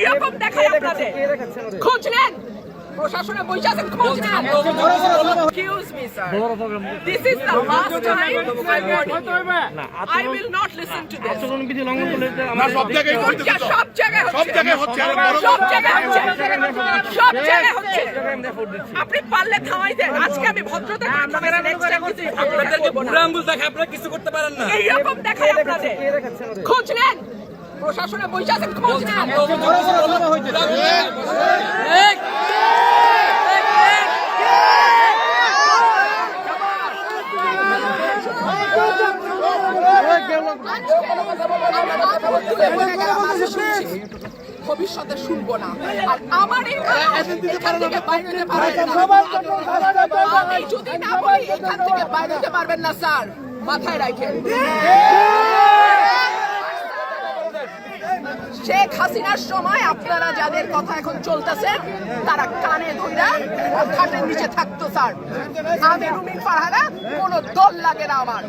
এইরকম দেখায় আপনাদের খোঁজ নেন প্রশাসনে বসে আছেন খোঁজ নেন excuse me sir this is the last time I will not listen to this আচরণবিধি লঙ্ঘন করলে না, সব জায়গায় হচ্ছে তো। সব জায়গায় সব জায়গায় হচ্ছে। সব জায়গায় হচ্ছে সব জায়গায় হচ্ছে আপনি পারলে থামাই দেন আজকে আমি ভদ্রতা করে থামাইছি নেক্সট টাইম কিছু আপনাদেরকে বুড়া আঙ্গুল দেখে আপনারা কিছু করতে পারেন না। এইরকম দেখায় আপনাদের খোঁজ নেন প্রশাসনে বসে আছেন খোঁজ নেন ভবিষ্যতে শুনবো না আর আমার এখান থেকে বাইরে যেতে পারবেন না আমি যদি না বলি এখান থেকে বাইরে যেতে পারবেন না স্যার মাথায় রাখেন শেখ হাসিনার সময় আপনারা যাদের কথা এখন চলতেছে তারা কানে ধইরা খাটের নিচে থাকতো স্যার আমি রুমিন ফারহানা কোনো দল লাগে না আমার